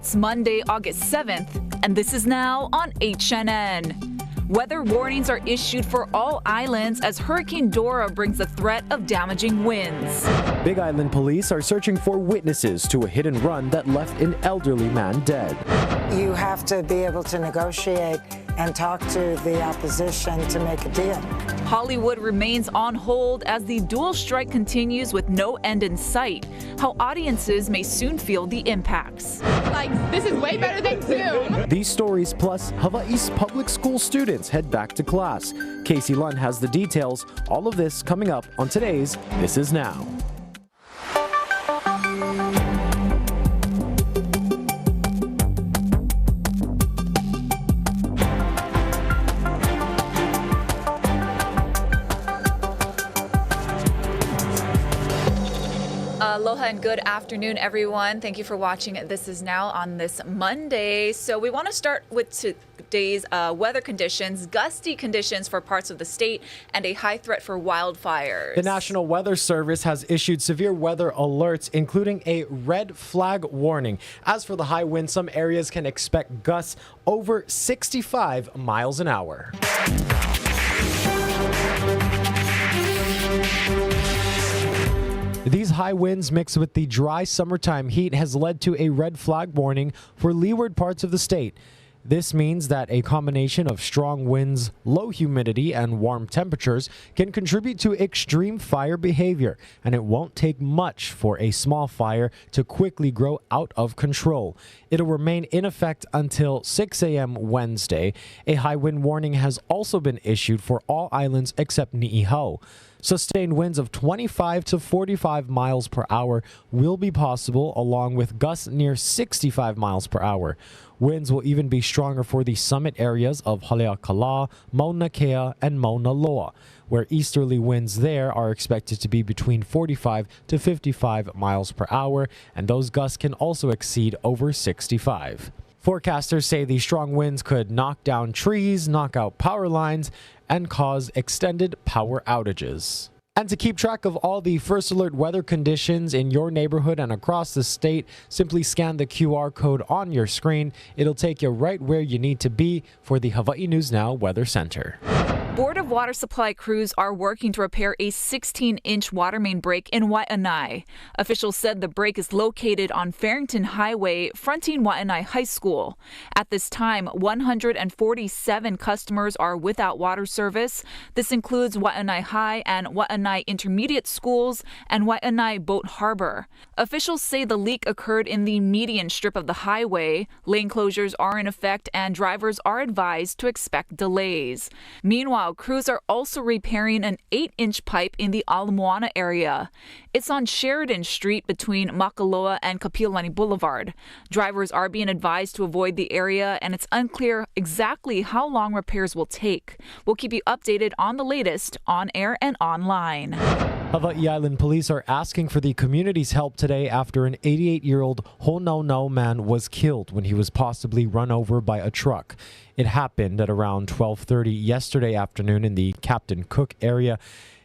It's Monday, August 7th, and this is now on HNN. Weather warnings are issued for all islands as Hurricane Dora brings the threat of damaging winds. Big Island police are searching for witnesses to a hit and run that left an elderly man dead. You have to be able to negotiate and talk to the opposition to make a deal. Hollywood remains on hold as the dual strike continues with no end in sight. How audiences may soon feel the impacts. This is way better than Zoom. These stories plus Hawaii's public school students head back to class. Casey Lund has the details. All of this coming up on today's This Is Now. Aloha and good afternoon, everyone. Thank you for watching This Is Now on this Monday. So we want to start with today's weather conditions, gusty conditions for parts of the state, and a high threat for wildfires. The National Weather Service has issued severe weather alerts, including a red flag warning. As for the high wind, some areas can expect gusts over 65 miles an hour. These high winds mixed with the dry summertime heat has led to a red flag warning for leeward parts of the state. This means that a combination of strong winds, low humidity, and warm temperatures can contribute to extreme fire behavior, and it won't take much for a small fire to quickly grow out of control. It'll remain in effect until 6 a.m. Wednesday. A high wind warning has also been issued for all islands except Niihau. Sustained winds of 25 to 45 miles per hour will be possible, along with gusts near 65 miles per hour. Winds will even be stronger for the summit areas of Haleakala, Mauna Kea, and Mauna Loa, where easterly winds there are expected to be between 45 to 55 miles per hour, and those gusts can also exceed over 65. Forecasters say the strong winds could knock down trees, knock out power lines, and cause extended power outages. And to keep track of all the first alert weather conditions in your neighborhood and across the state, simply scan the QR code on your screen. It'll take you right where you need to be for the Hawaii News Now Weather Center. Board of Water Supply crews are working to repair a 16-inch water main break in Waianae. Officials said the break is located on Farrington Highway, fronting Waianae High School. At this time, 147 customers are without water service. This includes Waianae High and Waianae Intermediate Schools and Waianae Boat Harbor. Officials say the leak occurred in the median strip of the highway. Lane closures are in effect and drivers are advised to expect delays. Meanwhile, crews are also repairing an 8-inch pipe in the Ala Moana area. It's on Sheridan Street between Makaloa and Kapiolani Boulevard. Drivers are being advised to avoid the area, and it's unclear exactly how long repairs will take. We'll keep you updated on the latest on air and online. Hawaii Island police are asking for the community's help today after an 88-year-old Honaunau man was killed when he was possibly run over by a truck. It happened at around 12:30 yesterday afternoon in the Captain Cook area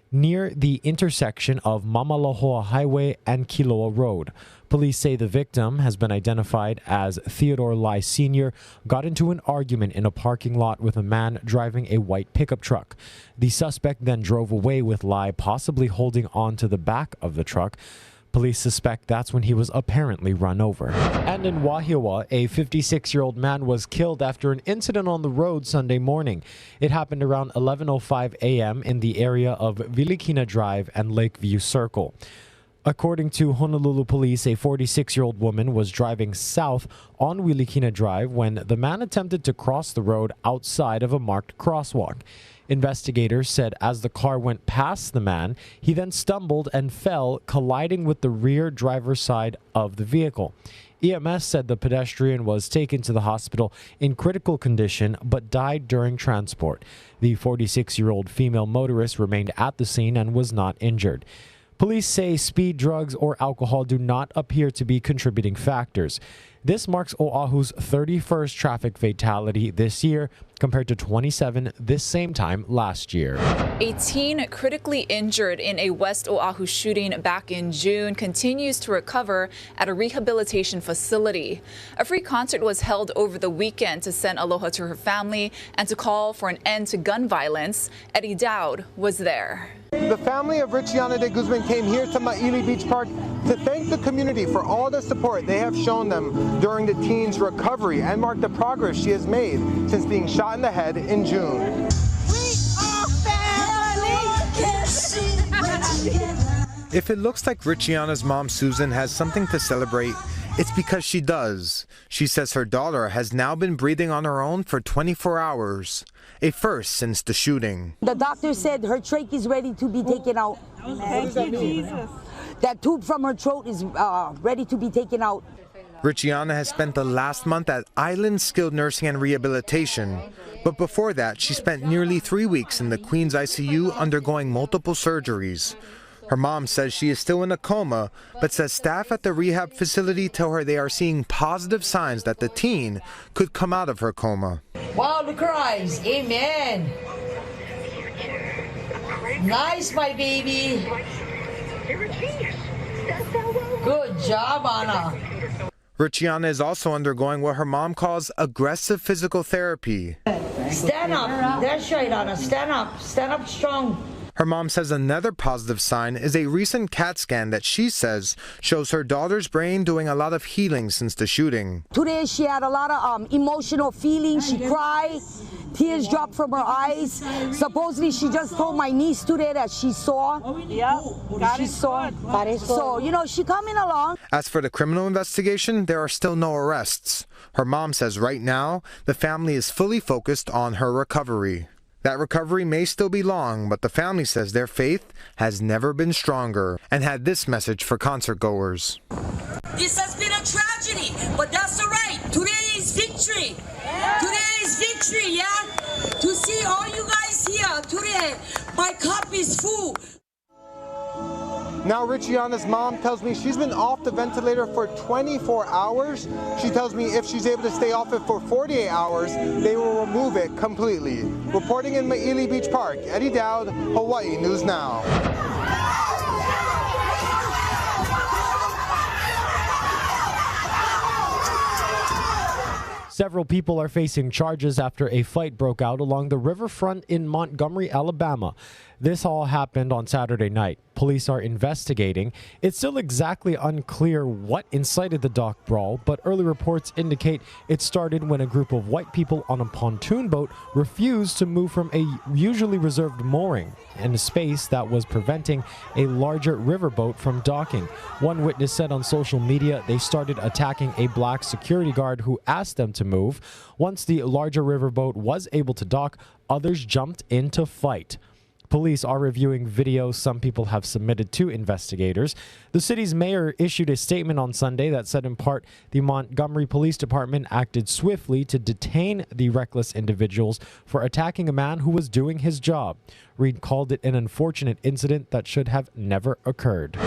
near the intersection of Mamalohoa Highway and Kiloa Road. Police say the victim has been identified as Theodore Lai Sr., got into an argument in a parking lot with a man driving a white pickup truck. The suspect then drove away with Lai possibly holding on to the back of the truck. Police suspect that's when he was apparently run over. And in Wahiawa, a 56-year-old man was killed after an incident on the road Sunday morning. It happened around 11:05 a.m. in the area of Vilikina Drive and Lakeview Circle. According to Honolulu police, a 46-year-old woman was driving south on Vilikina Drive when the man attempted to cross the road outside of a marked crosswalk. Investigators said as the car went past the man, he then stumbled and fell, colliding with the rear driver's side of the vehicle. EMS said the pedestrian was taken to the hospital in critical condition but died during transport. The 46-year-old female motorist remained at the scene and was not injured. Police say speed, drugs, or alcohol do not appear to be contributing factors. This marks Oahu's 31st traffic fatality this year, compared to 27 this same time last year. A teen critically injured in a West Oahu shooting back in June continues to recover at a rehabilitation facility. A free concert was held over the weekend to send aloha to her family and to call for an end to gun violence. Eddie Dowd was there. The family of Richiana De Guzman came here to Maili Beach Park to thank the community for all the support they have shown them during the teen's recovery and mark the progress she has made since being shot in the head in June. We are family. If it looks like Richiana's mom Susan has something to celebrate, it's because she does. She says her daughter has now been breathing on her own for 24 hours, a first since the shooting. The doctor said her trach is ready to be taken out. Thank you, Jesus. That tube from her throat is ready to be taken out. Richiana has spent the last month at Island Skilled Nursing and Rehabilitation, but before that she spent nearly 3 weeks in the Queens ICU undergoing multiple surgeries. Her mom says she is still in a coma, but says staff at the rehab facility tell her they are seeing positive signs that the teen could come out of her coma. Wow, the cries. Amen. Nice, my baby. Good job, Anna. Richiana is also undergoing what her mom calls aggressive physical therapy. Stand up. That's right, Anna. Stand up. Stand up strong. Her mom says another positive sign is a recent CAT scan that she says shows her daughter's brain doing a lot of healing since the shooting. Today she had a lot of emotional feelings. She cried. Tears dropped from her eyes. Supposedly she just told my niece today that she saw. Yeah, She saw. So, you know, she coming along. As for the criminal investigation, there are still no arrests. Her mom says right now the family is fully focused on her recovery. That recovery may still be long, but the family says their faith has never been stronger and had this message for concert goers. This has been a tragedy, but that's all right. Today is victory. Today is victory, yeah? To see all you guys here today, my cup is full. Now Richiana's mom tells me she's been off the ventilator for 24 hours. She tells me if she's able to stay off it for 48 hours, they will remove it completely. Reporting in Maili Beach Park, Eddie Dowd, Hawaii News Now. Several people are facing charges after a fight broke out along the riverfront in Montgomery, Alabama. This all happened on Saturday night. Police are investigating. It's still exactly unclear what incited the dock brawl, but early reports indicate it started when a group of white people on a pontoon boat refused to move from a usually reserved mooring in a space that was preventing a larger riverboat from docking. One witness said on social media they started attacking a black security guard who asked them to move. Once the larger riverboat was able to dock, others jumped in to fight. Police are reviewing videos some people have submitted to investigators. The city's mayor issued a statement on Sunday that said in part the Montgomery Police Department acted swiftly to detain the reckless individuals for attacking a man who was doing his job. Reed called it an unfortunate incident that should have never occurred.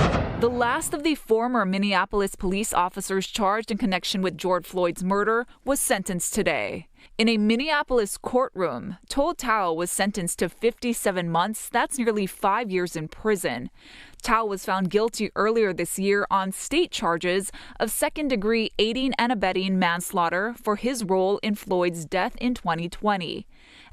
The last of the former Minneapolis police officers charged in connection with George Floyd's murder was sentenced today. In a Minneapolis courtroom, Told Tao was sentenced to 57 months. That's nearly 5 years in prison. Tao was found guilty earlier this year on state charges of second-degree aiding and abetting manslaughter for his role in Floyd's death in 2020.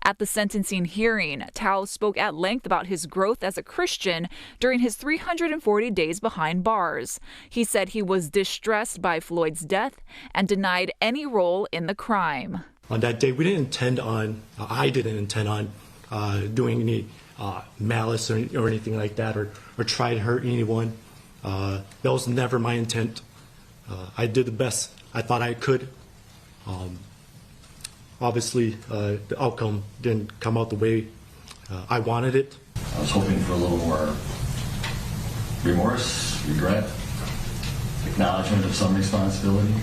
At the sentencing hearing, Tao spoke at length about his growth as a Christian during his 340 days behind bars. He said he was distressed by Floyd's death and denied any role in the crime. On that day, I didn't intend on doing any malice or anything like that, or try to hurt anyone. That was never my intent. I did the best I thought I could. Obviously, the outcome didn't come out the way I wanted it. I was hoping for a little more remorse, regret, acknowledgement of some responsibility.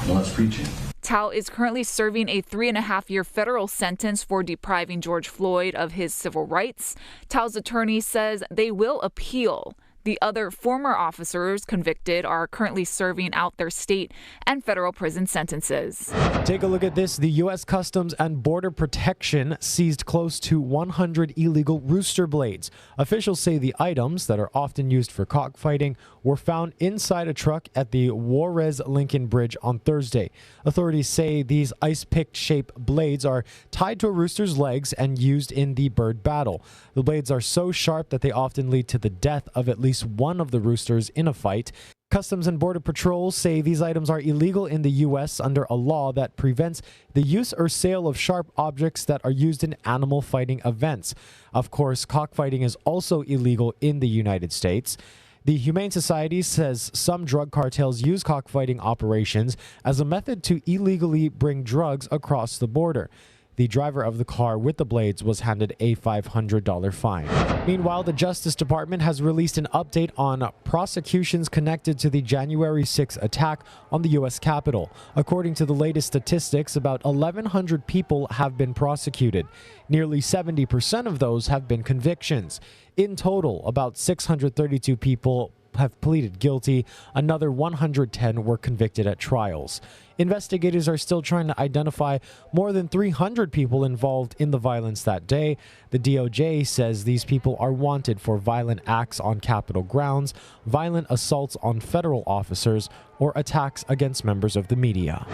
Less preaching. Tao is currently serving a 3.5-year federal sentence for depriving George Floyd of his civil rights. Tao's attorney says they will appeal. The other former officers convicted are currently serving out their state and federal prison sentences. Take a look at this. The U.S. Customs and Border Protection seized close to 100 illegal rooster blades. Officials say the items that are often used for cockfighting were found inside a truck at the Juarez-Lincoln Bridge on Thursday. Authorities say these ice-pick shaped blades are tied to a rooster's legs and used in the bird battle. The blades are so sharp that they often lead to the death of at least one of the roosters in a fight. Customs and Border Patrol say these items are illegal in the U.S. under a law that prevents the use or sale of sharp objects that are used in animal fighting events. Of course, cockfighting is also illegal in the United States. The Humane Society says some drug cartels use cockfighting operations as a method to illegally bring drugs across the border. The driver of the car with the blades was handed a $500 fine. Meanwhile, the Justice Department has released an update on prosecutions connected to the January 6 attack on the U.S. Capitol. According to the latest statistics, about 1,100 people have been prosecuted. Nearly 70% of those have been convictions. In total, about 632 people have pleaded guilty. Another 110 were convicted at trials. Investigators are still trying to identify more than 300 people involved in the violence that day. The DOJ says these people are wanted for violent acts on Capitol grounds, violent assaults on federal officers, or attacks against members of the media.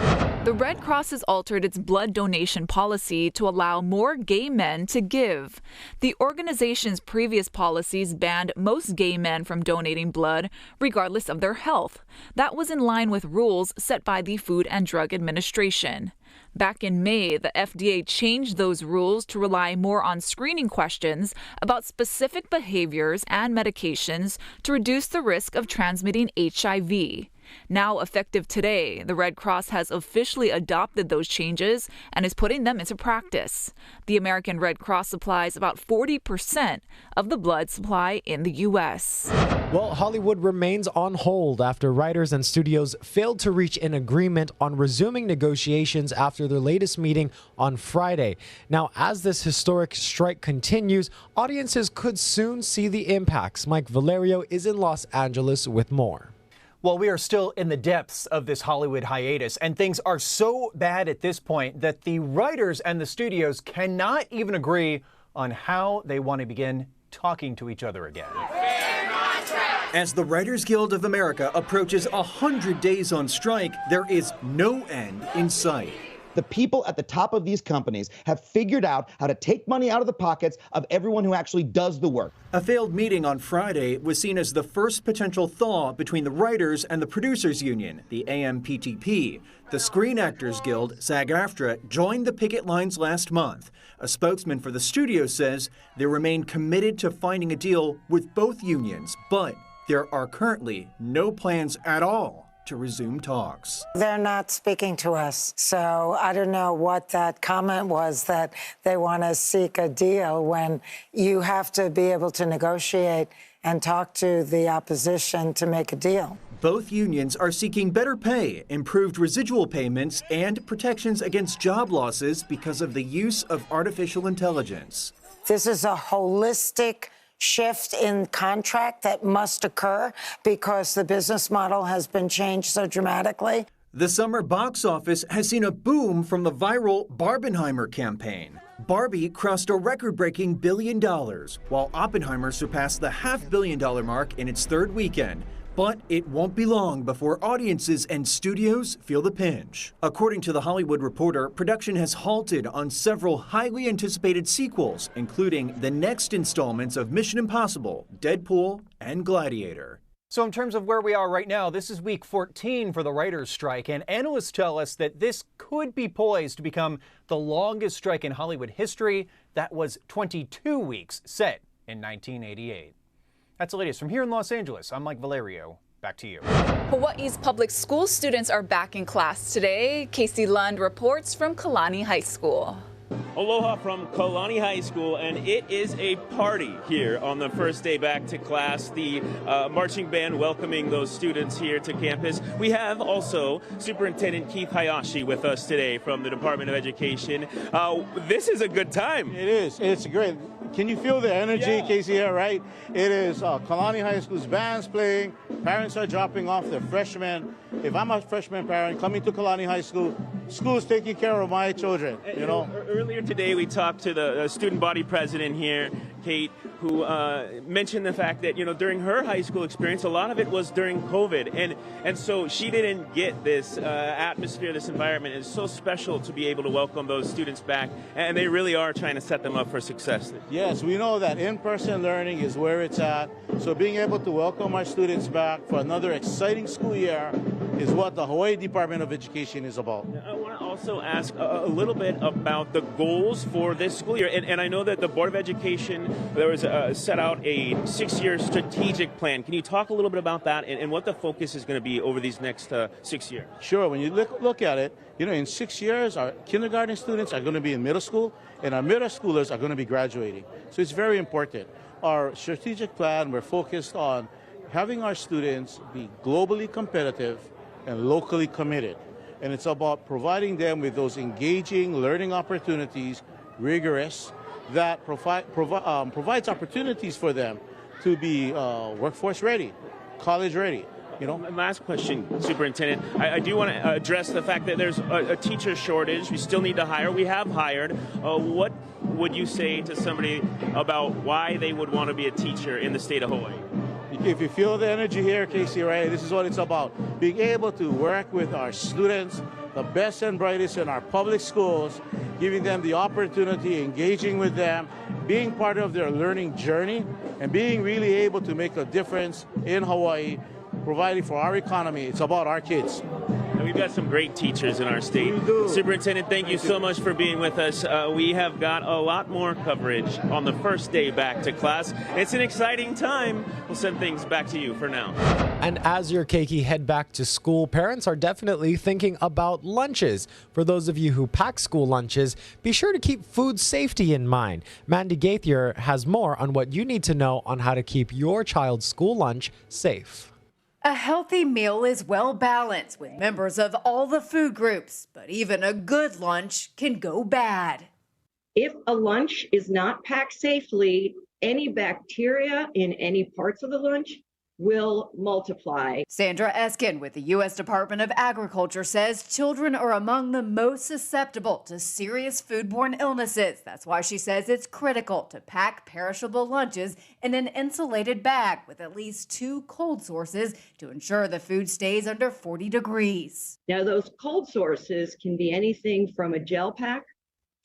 The Red Cross has altered its blood donation policy to allow more gay men to give. The organization's previous policies banned most gay men from donating blood, regardless of their health. That was in line with rules set by the Food and Drug Administration. Back in May, the FDA changed those rules to rely more on screening questions about specific behaviors and medications to reduce the risk of transmitting HIV. Now effective today, the Red Cross has officially adopted those changes and is putting them into practice. The American Red Cross supplies about 40% of the blood supply in the U.S. Well, Hollywood remains on hold after writers and studios failed to reach an agreement on resuming negotiations after their latest meeting on Friday. Now, as this historic strike continues, audiences could soon see the impacts. Mike Valerio is in Los Angeles with more. Well, we are still in the depths of this Hollywood hiatus, and things are so bad at this point that the writers and the studios cannot even agree on how they want to begin talking to each other again. As the Writers Guild of America approaches 100 days on strike, there is no end in sight. The people at the top of these companies have figured out how to take money out of the pockets of everyone who actually does the work. A failed meeting on Friday was seen as the first potential thaw between the writers and the producers union, the AMPTP. The Screen Actors Guild, SAG-AFTRA, joined the picket lines last month. A spokesman for the studio says they remain committed to finding a deal with both unions, but there are currently no plans at all to resume talks. They're not speaking to us, so I don't know what that comment was, that they want to seek a deal when you have to be able to negotiate and talk to the opposition to make a deal. Both unions are seeking better pay, improved residual payments, and protections against job losses because of the use of artificial intelligence. This is a holistic shift in contract that must occur because the business model has been changed so dramatically. The summer box office has seen a boom from the viral Barbenheimer campaign. Barbie crossed a record-breaking $1 billion, while Oppenheimer surpassed the $500 million mark in its third weekend. But it won't be long before audiences and studios feel the pinch. According to The Hollywood Reporter, production has halted on several highly anticipated sequels, including the next installments of Mission Impossible, Deadpool, and Gladiator. So in terms of where we are right now, this is week 14 for the writers' strike, and analysts tell us that this could be poised to become the longest strike in Hollywood history. That was 22 weeks, set in 1988. That's the latest from here in Los Angeles. I'm Mike Valerio. Back to you. Hawaii's public school students are back in class today. Casey Lund reports from Kalani High School. Aloha from Kalani High School, and it is a party here on the first day back to class. The marching band welcoming those students here to campus. We have also Superintendent Keith Hayashi with us today from the Department of Education. This is a good time. It is. It's great. Can you feel the energy, Casey, here, right? It is Kalani High School's band's playing. Parents are dropping off their freshmen. If I'm a freshman parent coming to Kalani High School, school's taking care of my children, you know? Earlier today, we talked to the student body president here, Kate, who mentioned the fact that, during her high school experience, a lot of it was during COVID. And so she didn't get this atmosphere, this environment. It's so special to be able to welcome those students back. And they really are trying to set them up for success. Yes, we know that in-person learning is where it's at. So being able to welcome our students back for another exciting school year is what the Hawaii Department of Education is about. I want to also ask a little bit about the goals for this school year. And I know that the Board of Education, there was set out a 6-year strategic plan. Can you talk a little bit about that and what the focus is going to be over these next 6 years? Sure. When you look at it, in 6 years, our kindergarten students are going to be in middle school, and our middle schoolers are going to be graduating. So it's very important. Our strategic plan, we're focused on having our students be globally competitive and locally committed. And it's about providing them with those engaging learning opportunities, rigorous, that provides opportunities for them to be workforce ready, college ready. Last question, Superintendent. I do want to address the fact that there's a teacher shortage. We still need to hire. We have hired. What would you say to somebody about why they would want to be a teacher in the state of Hawaii? If you feel the energy here, Casey, right, this is what it's about. Being able to work with our students, the best and brightest in our public schools, giving them the opportunity, engaging with them, being part of their learning journey, and being really able to make a difference in Hawaii, providing for our economy. It's about our kids. And we've got some great teachers in our state. Superintendent, thank you so much for being with us. We have got a lot more coverage on the first day back to class. It's an exciting time. We'll send things back to you for now. And as your keiki head back to school, parents are definitely thinking about lunches. For those of you who pack school lunches, be sure to keep food safety in mind. Mandy Gaither has more on what you need to know on how to keep your child's school lunch safe. A healthy meal is well balanced with members of all the food groups, but even a good lunch can go bad. If a lunch is not packed safely, any bacteria in any parts of the lunch will multiply. Sandra Eskin with the U.S. Department of Agriculture says children are among the most susceptible to serious foodborne illnesses. That's why she says it's critical to pack perishable lunches in an insulated bag with at least 2 cold sources to ensure the food stays under 40 degrees. Now, those cold sources can be anything from a gel pack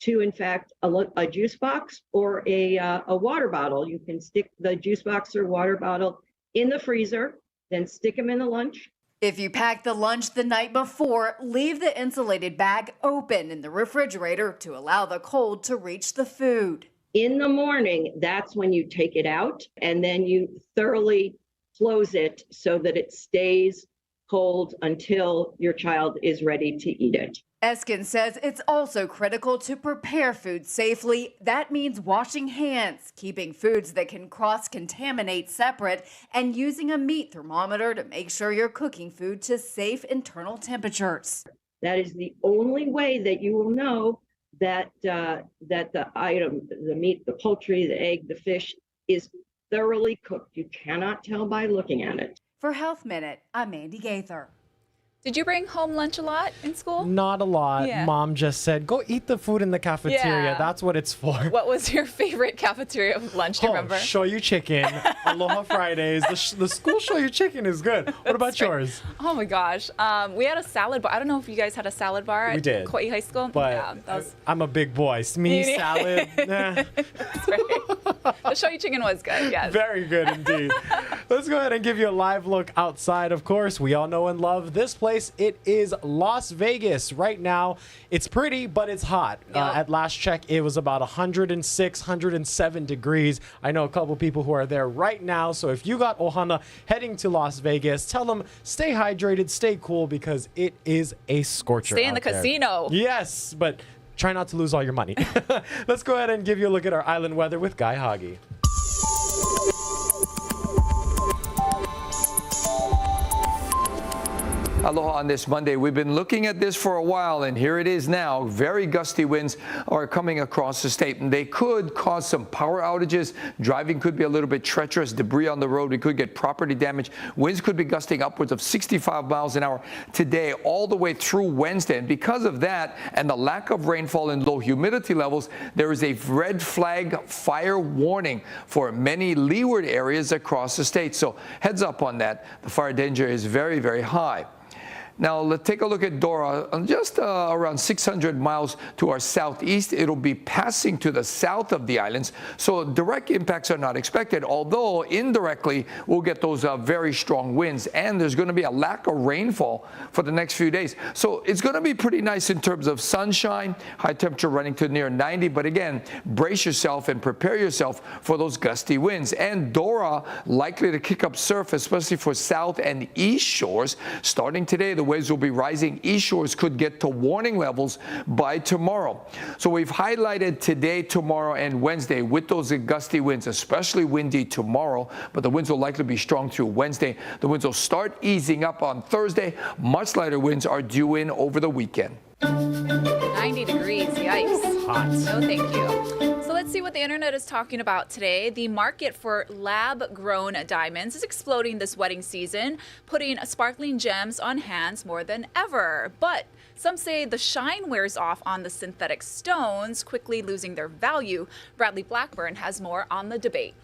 to, in fact, a juice box or a water bottle. You can stick the juice box or water bottle in the freezer, then stick them in the lunch. If you pack the lunch the night before, leave the insulated bag open in the refrigerator to allow the cold to reach the food. In the morning, that's when you take it out and then you thoroughly close it so that it stays cold until your child is ready to eat it. Eskin says it's also critical to prepare food safely. That means washing hands, keeping foods that can cross-contaminate separate, and using a meat thermometer to make sure you're cooking food to safe internal temperatures. That is the only way that you will know that the item, the meat, the poultry, the egg, the fish, is thoroughly cooked. You cannot tell by looking at it. For Health Minute, I'm Mandy Gaither. Did you bring home lunch a lot in school? Not a lot. Yeah. Mom just said, go eat the food in the cafeteria. Yeah. That's what it's for. What was your favorite cafeteria lunch? Do you remember? Shoyu chicken, Aloha Fridays. The school shoyu chicken is good. What about yours? Oh my gosh. We had a salad bar. I don't know if you guys had a salad bar We did. at Kauai High School. But yeah, I'm a big boy. Me, salad. Nah. That's right. The shoyu chicken was good, yes. Very good indeed. Let's go ahead and give you a live look outside. Of course, we all know and love this place. It is Las Vegas. Right now, it's pretty, but it's hot. Yep. At last check, it was about 106, 107 degrees. I know a couple people who are there right now. So if you got ohana heading to Las Vegas, tell them stay hydrated, stay cool, because it is a scorcher. Stay in the out there. casino. Yes, but try not to lose all your money. Let's go ahead and give you a look at our island weather with Guy Hagi. Aloha on this Monday. We've been looking at this for a while, and here it is now. Very gusty winds are coming across the state, and they could cause some power outages. Driving could be a little bit treacherous. Debris on the road. We could get property damage. Winds could be gusting upwards of 65 miles an hour today all the way through Wednesday. And because of that and the lack of rainfall and low humidity levels, there is a red flag fire warning for many leeward areas across the state. So heads up on that. The fire danger is very, very high. Now, let's take a look at Dora. Just around 600 miles to our southeast, it'll be passing to the south of the islands, so direct impacts are not expected, although indirectly we'll get those very strong winds, and there's going to be a lack of rainfall for the next few days. So it's going to be pretty nice in terms of sunshine, high temperature running to near 90, but again, brace yourself and prepare yourself for those gusty winds. And Dora likely to kick up surf, especially for south and east shores. Starting today, the waves will be rising. East shores could get to warning levels by tomorrow. So we've highlighted today, tomorrow, and Wednesday with those gusty winds, especially windy tomorrow, but the winds will likely be strong through Wednesday. The winds will start easing up on Thursday. Much lighter winds are due in over the weekend. 90 degrees, yikes. Hot. No, thank you. So let's see what the internet is talking about today. The market for lab-grown diamonds is exploding this wedding season, putting sparkling gems on hands more than ever. But some say the shine wears off on the synthetic stones, quickly losing their value. Bradley Blackburn has more on the debate.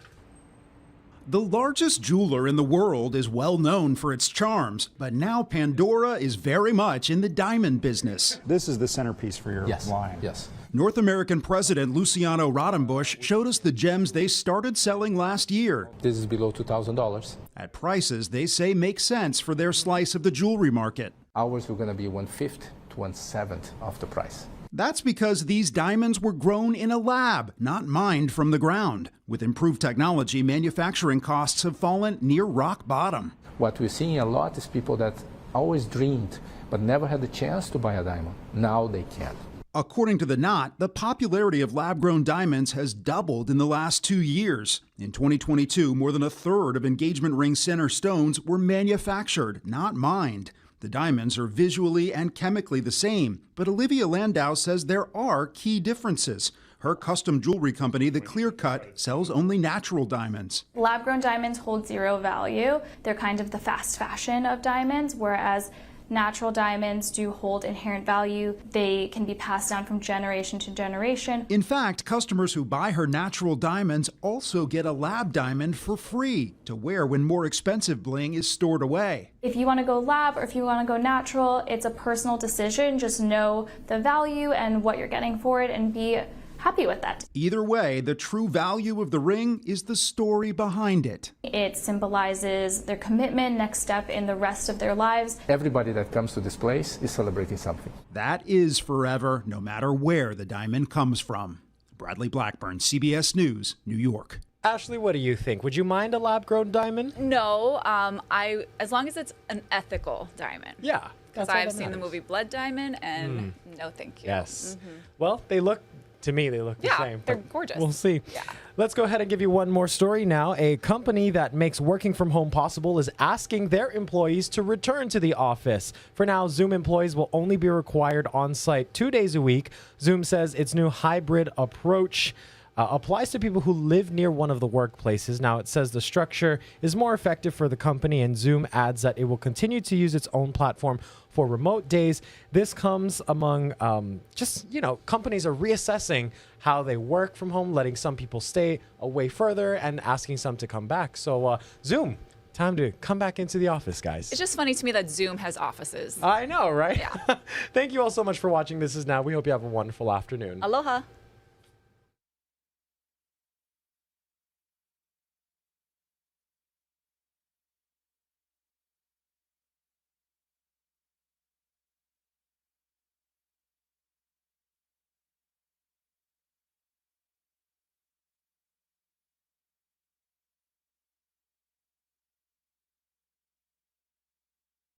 The largest jeweler in the world is well known for its charms, but now Pandora is very much in the diamond business. This is the centerpiece for your line. Yes. North American President Luciano Roddenbush showed us the gems they started selling last year. This is below $2,000. At prices they say make sense for their slice of the jewelry market. Ours were going to be 1/5 to 1/7 of the price. That's because these diamonds were grown in a lab, not mined from the ground. With improved technology, manufacturing costs have fallen near rock bottom. What we're seeing a lot is people that always dreamed but never had the chance to buy a diamond. Now they can. According to the Knot, the popularity of lab-grown diamonds has doubled in the last 2 years. In 2022, more than a third of engagement ring center stones were manufactured, not mined. The diamonds are visually and chemically the same, but Olivia Landau says there are key differences. Her custom jewelry company, The Clear Cut, sells only natural diamonds. Lab-grown diamonds hold zero value. They're kind of the fast fashion of diamonds, whereas natural diamonds do hold inherent value. They can be passed down from generation to generation. In fact, customers who buy her natural diamonds also get a lab diamond for free to wear when more expensive bling is stored away. If you want to go lab or if you want to go natural, it's a personal decision. Just know the value and what you're getting for it and be happy with that. Either way, the true value of the ring is the story behind it. It symbolizes their commitment, next step in the rest of their lives. Everybody that comes to this place is celebrating something. That is forever, no matter where the diamond comes from. Bradley Blackburn, CBS News, New York. Ashley, what do you think? Would you mind a lab-grown diamond? No, as long as it's an ethical diamond. Yeah. Because I've seen the movie Blood Diamond, and no thank you. Yes. Well, they look the same. They're gorgeous. We'll see. Yeah. Let's go ahead and give you one more story now. A company that makes working from home possible is asking their employees to return to the office. For now, Zoom employees will only be required on site 2 days a week. Zoom says its new hybrid approach applies to people who live near one of the workplaces. Now, it says the structure is more effective for the company, and Zoom adds that it will continue to use its own platform for remote days. This comes among companies are reassessing how they work from home, letting some people stay away further and asking some to come back. So Zoom, time to come back into the office, guys. It's just funny to me that Zoom has offices. I know, right? Yeah. Thank you all so much for watching This Is Now. We hope you have a wonderful afternoon. Aloha.